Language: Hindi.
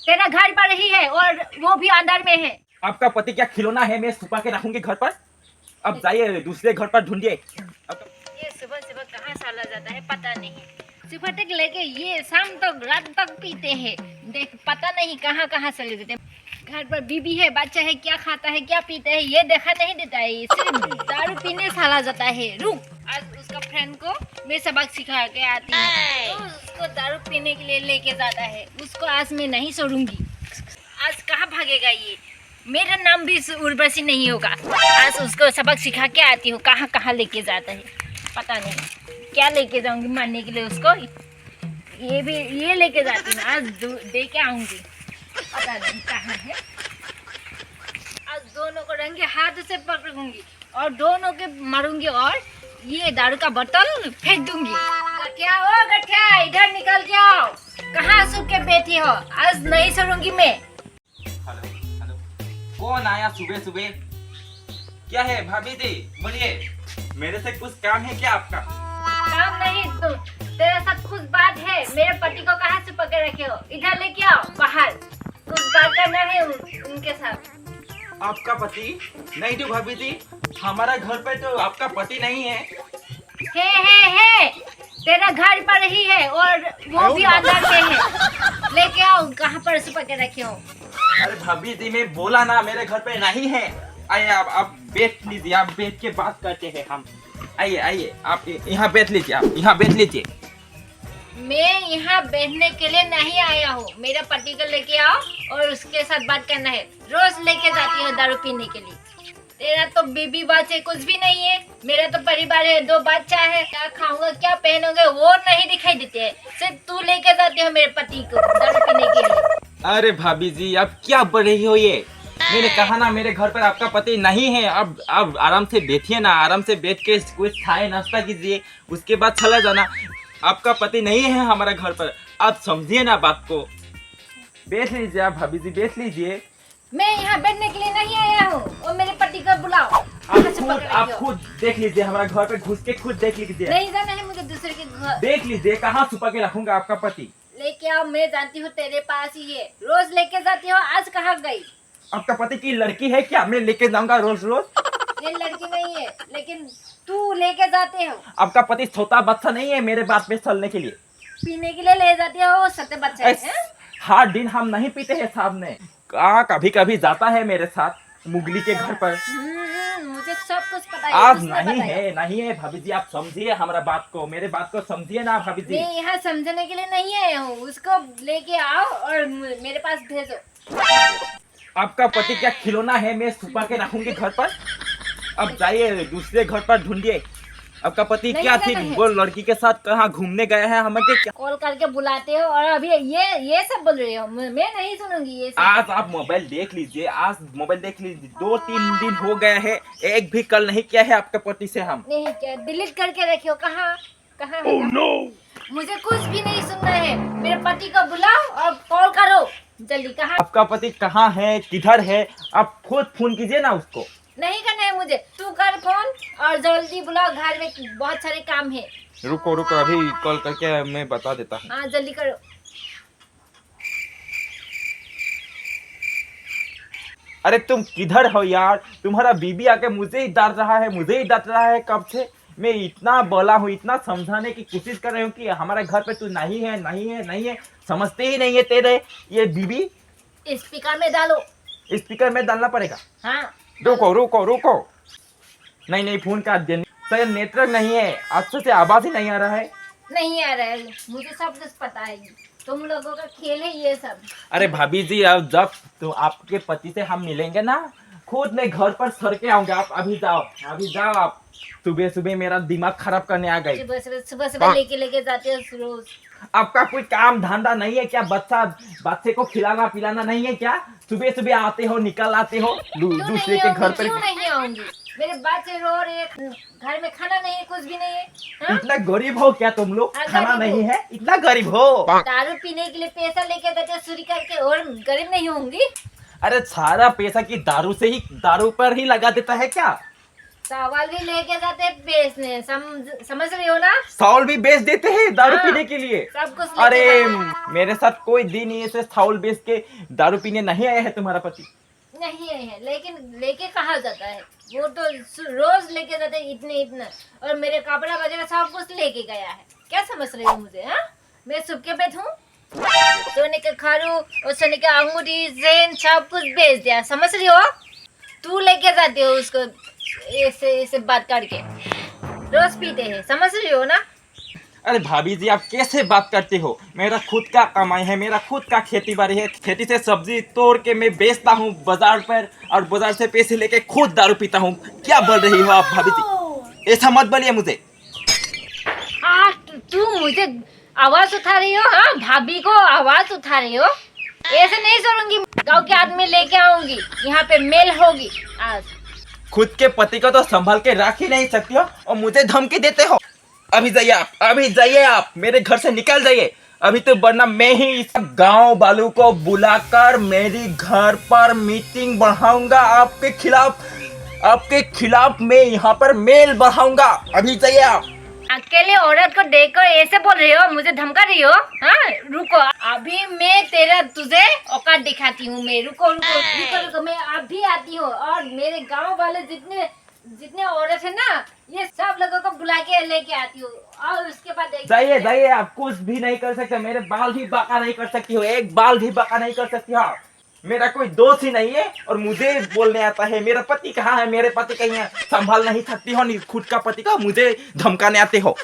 तेरा घर पर ही है और वो भी अंदर में है। आपका पति क्या खिलौना है? मैं छुपा के रखूंगी घर पर। अब जाइए दूसरे घर पर ढूंढिए। ये सुबह सुबह कहाँ साला जाता है पता नहीं। सुबह तक लेके ये शाम तक रात तक पीते हैं। देख पता नहीं कहाँ कहाँ चले जाते हैं। घर पर बीबी है, बच्चा है, क्या खाता है क्या पीता है ये देखा नहीं देता है। ये सिर्फ दारू पीने साला जाता है। रुक, आज उसका फ्रेंड को मैं सबक सिखा के आती हूँ तो उसको दारू पीने के लिए लेके जाता है। उसको आज मैं नहीं छोड़ूंगी। आज कहाँ भागेगा ये। मेरा नाम भी उर्वशी नहीं होगा। आज उसको सबक सिखा के आती हूँ कहाँ कहाँ लेके जाता है पता नहीं। क्या लेके जाऊंगी मारने के लिए उसको। ये भी ये लेके जाती हूँ आज दे के आऊंगी। पता नहीं कहाँ है। आज दोनों को रंगे हाथ से पकड़ूंगी और दोनों के मारूंगी और ये दारू का बोतल फेंक दूंगी। गठिया ओ गठिया इधर निकल के आओ। कहाँ सुख के बैठी हो। आज नहीं छोड़ूंगी मैं। हेलो हेलो, कौन आया सुबह सुबह? क्या है भाभी जी, बोलिए। मेरे से कुछ काम है क्या आपका? काम नहीं तुम, तेरे साथ कुछ बात है। मेरे पति को कहाँ से पकड़ रखे हो। इधर लेके आओ बाहर, कुछ बात करना है उनके साथ। आपका पति नहीं तो भाभी जी, हमारा घर पे तो आपका पति नहीं है। है तेरा घर पर ही है और वो भी अंदर में है। लेके आओ कहाँ पर से पकड़ रखे हो। अरे भाभी जी, मैं बोला ना मेरे घर पे नहीं है। आइए आप बैठ लीजिए, आप बैठ के बात करते हैं हम। आइए आइए, आप यहाँ बैठ लीजिए, आप यहाँ बैठ लीजिए। मैं यहाँ बैठने के लिए नहीं आया हूँ। मेरे पति को लेके आओ और उसके साथ बात करना है। रोज लेके जाती हूँ दारू पीने के लिए। तेरा तो बीबी बच्चे कुछ भी नहीं है। मेरा तो परिवार है, 2 बच्चा है। क्या खाऊंगा क्या पहनोगे वो नहीं दिखाई देते है। सिर्फ तू लेके जाती हो मेरे पति को दारू पीने के लिए। अरे भाभी जी, आप क्या बोल रही हो ये? मैंने कहा ना मेरे घर पर आपका पति नहीं है। अब आराम से बैठिए ना, आराम से बैठ के कुछ खाए नाश्ता कीजिए, उसके बाद चला जाना। आपका पति नहीं है हमारा घर पर, आप समझिए ना बात को। बैठ लीजिए आप भाभी जी, बैठ लीजिए। मैं यहाँ बैठने के लिए नहीं आया हूँ और मेरे पति को बुलाओ। आप खुद देख लीजिए, हमारा घर पे घुस के खुद देख लीजिए। नहीं जाना है मुझे दूसरे के घर। देख लीजिए कहाँ छुपा के रखूंगा आपका पति। लेके आओ, मैं जानती हूँ तेरे पास ही है। रोज लेके जाती हो, आज कहाँ गई। आपका पति की लड़की है क्या? मैं लेके जाऊंगा रोज रोज? ये लड़की नहीं है लेकिन तू लेके जाते हो। आपका पति छोटा बच्चा नहीं है मेरे बात पे चलने के लिए। पीने के लिए ले जाते हो, सत्य बच्चा है। हर दिन हम नहीं पीते हैं सामने, कभी कभी जाता है मेरे साथ मुगली के घर पर। मुझे सब कुछ पता है। आज नहीं है भाभी जी, आप समझिए हमारा बात को, मेरे बात को समझिए ना भाभी जी। मैं यहाँ समझने के लिए नहीं आया हूँ। उसको लेके आओ और मेरे पास भेजो। आपका पति क्या खिलौना है? मैं छुपा के रखूंगी घर पर। अब जाइए दूसरे घर पर ढूंढिए। आपका पति क्या थी वो लड़की के साथ कहाँ घूमने गया है? हमें क्या कॉल करके बुलाते हो और अभी ये सब बोल रहे हो। मैं नहीं सुनूंगी ये सब। आज आप मोबाइल देख लीजिए, आज मोबाइल देख लीजिए। 2-3 दिन हो गए हैं, एक भी कल नहीं किया है आपके पति से हम। नहीं क्या डिलीट करके रखे हो। कहाँ कहाँ है? मुझे कुछ भी नहीं सुनना है। मेरे पति को बुलाओ और कॉल करो जल्दी। कहाँ आपका पति कहाँ है, किधर है? आप खुद फोन कीजिए ना उसको। नहीं करना है मुझे, तू कर फोन और जल्दी बुलाओ। घर में बहुत सारे काम है। रुको अभी कॉल करके मैं बता देता हूँ। हाँ जल्दी करो। अरे तुम किधर हो यार? तुम्हारा बीबी आके मुझे ही डांट रहा है कब से। मैं इतना बोला हूँ, इतना समझाने की कोशिश कर रही हूँ कि हमारे घर पे तू नहीं है। समझते ही नहीं है तेरे ये बीबी। स्पीकर में डालो। स्पीकर में डालना पड़ेगा? हाँ रुको। नहीं फोन काट दे। शायद नेटवर्क नहीं है, अच्छे से आवाज ही नहीं आ रहा है। नहीं आ रहा है, मुझे सब कुछ पता है। तुम लोगों का खेल है ये सब। अरे भाभी जी, अब जब तो आपके पति से हम मिलेंगे ना, खुद मैं घर पर सर के आऊंगा। आप अभी जाओ आप। सुबह मेरा दिमाग खराब करने आ गए। सुबह लेके जाते हो रोज। आपका कोई काम धंधा नहीं है क्या? बच्चे को खिलाना पिलाना नहीं है क्या? सुबह आते हो, निकल आते हो दूसरे के घर पर। क्यों नहीं आऊंगी? मेरे बच्चे रो रहे, घर में खाना नहीं है, कुछ भी नहीं है। हाँ? इतना गरीब हो क्या तुम लोग? खाना नहीं है, इतना गरीब हो? दारू पीने के लिए पैसा लेके जाते चोरी करके, और गरीब नहीं होंगी? अरे सारा पैसा की दारू पर ही लगा देता है क्या? चावल भी लेके जाते बेचने, समझ रही हो ना? चावल भी बेच देते हैं दारू हाँ, पीने के लिए? सब कुछ लेके अरे जाते मेरे साथ कोई दिन ऐसे चावल बेच के दारू पीने नहीं आया है तुम्हारा पति। नहीं है, लेकिन लेके कहाँ जाता है? वो तो रोज लेके जाते हैं इतने इतना, और मेरे कपड़ा वगैरह सब कुछ लेके गया है। क्या समझ रही हो मुझे? हाँ, मैं सुबह पे हूँ, सोने के खारू और सोने के अंगूठी चेन सब कुछ बेच दिया, समझ रही हो? तू लेके जाती हो उसको ऐसे ऐसे बात करके, रोज पीते हैं, समझ रही हो ना? अरे भाभी जी आप कैसे बात करते हो? मेरा खुद का कमाई है, मेरा खुद का खेती बाड़ी है, खेती से सब्जी तोड़ के मैं बेचता हूँ बाजार पर, और बाजार से पैसे लेके खुद दारू पीता हूँ। क्या बोल रही हो आप भाभी जी? ऐसा मत बोलिए मुझे। तू मुझे आवाज उठा रही हो? हाँ, भाभी को आवाज उठा रही हो? ऐसे नहीं छोड़ूंगी, गांव के आदमी लेके आऊंगी, यहाँ पे मेल होगी आज। खुद के पति को तो संभाल के रख ही नहीं सकती हो और मुझे धमकी देते हो। अभी जाइए आप, अभी जाइए आप, मेरे घर से निकल जाइए अभी, तो वरना मैं ही इस गांव वालों को बुलाकर मेरी घर पर मीटिंग बढ़ाऊंगा आपके खिलाफ मैं यहाँ पर मेल बढ़ाऊंगा। अभी जाइए आप। अकेले औरत को देखकर ऐसे बोल रही हो, मुझे धमका रही हो? हाँ, रुको, अभी मैं तेरा तुझे औकात दिखाती हूँ। मैं रुको रुको रुको रुको, मैं अभी आती हूँ, और मेरे गांव वाले जितने जितने औरत है ना, ये सब लोगों को बुला के लेके आती हूँ, और उसके बाद जाइए जाइए, आप कुछ भी नहीं कर सकते, मेरे बाल भी बांका नहीं कर सकती हो, एक बाल भी बांका नहीं कर सकती हो। मेरा कोई दोस्त ही नहीं है और मुझे बोलने आता है। मेरा पति कहाँ है? मेरे पति कहीं है, संभाल नहीं सकती हो खुद का पति का, मुझे धमकाने आते हो।